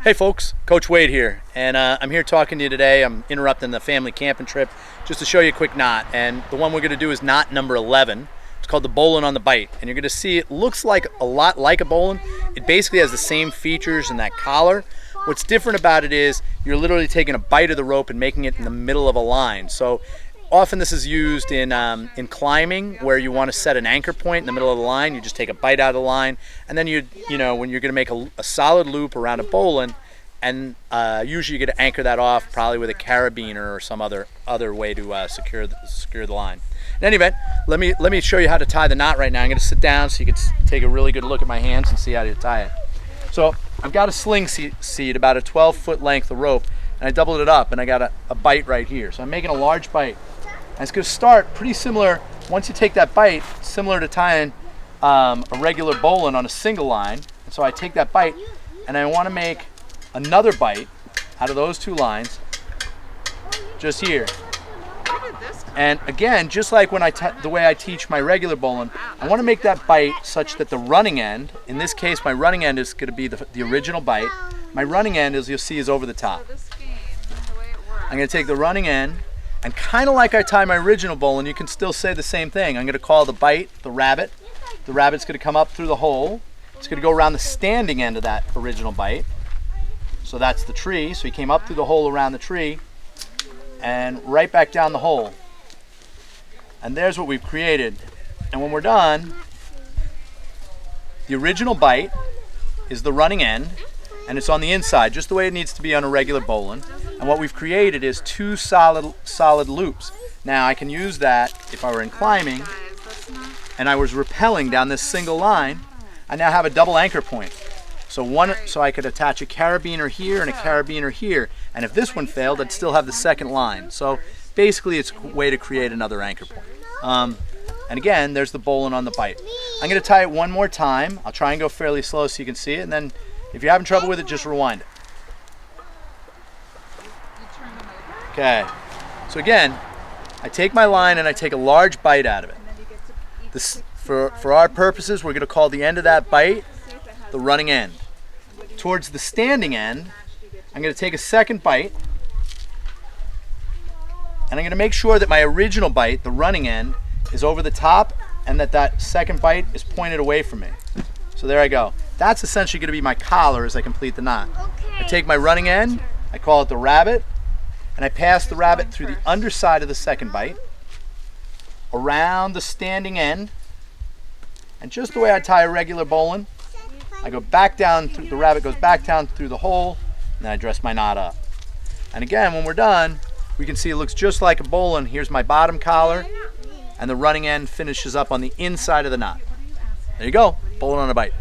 Hey folks, Coach Wade here, and I'm here talking to you today. I'm interrupting the family camping trip just to show you a quick knot, and the one we're going to do is knot number 11. It's called the Bowline on the Bight, and you're going to see it looks like a lot like a bowline. It basically has the same features in that collar. What's different about it is you're literally taking a bight of the rope and making it in the middle of a line. So often this is used in climbing, where you want to set an anchor point in the middle of the line. You just take a bight out of the line, and then when you're going to make a solid loop around a bowline, and usually you're going to anchor that off probably with a carabiner or some other way to secure the line. In any event, let me show you how to tie the knot right now. I'm going to sit down so you can take a really good look at my hands and see how to tie it. So I've got a sling seat, about a 12-foot length of rope, and I doubled it up, and I got a bight right here. So I'm making a large bight. And it's going to start pretty similar, once you take that bight, similar to tying a regular bowline on a single line. And so I take that bight, and I want to make another bight out of those two lines, just here. And again, just like when the way I teach my regular bowline, I want to make that bight such that the running end, in this case my running end is going to be the original bight. My running end, as you'll see, is over the top. I'm going to take the running end, and kind of like I tie my original bowline, you can still say the same thing. I'm going to call the bight the rabbit. The rabbit's going to come up through the hole. It's going to go around the standing end of that original bight. So that's the tree. So he came up through the hole around the tree and right back down the hole. And there's what we've created. And when we're done, the original bight is the running end, and it's on the inside, just the way it needs to be on a regular bowline. And what we've created is two solid loops. Now I can use that if I were in climbing and I was rappelling down this single line. I now have a double anchor point. So I could attach a carabiner here and a carabiner here, and if this one failed, I'd still have the second line. So basically it's a way to create another anchor point. And again, there's the bowline on the bight. I'm going to tie it one more time. I'll try and go fairly slow so you can see it, and then if you're having trouble with it, just rewind it. Okay, so again, I take my line and I take a large bight out of it. This, for our purposes, we're going to call the end of that bight the running end. Towards the standing end, I'm going to take a second bight, and I'm going to make sure that my original bight, the running end, is over the top, and that second bight is pointed away from me. So there I go. That's essentially going to be my collar as I complete the knot. I take my running end, I call it the rabbit, and I pass the rabbit through the underside of the second bight, around the standing end, and just the way I tie a regular bowline, I go back down, the rabbit goes back down through the hole, and then I dress my knot up. And again, when we're done, we can see it looks just like a bowline. Here's my bottom collar, and the running end finishes up on the inside of the knot. There you go, bowline on a bight.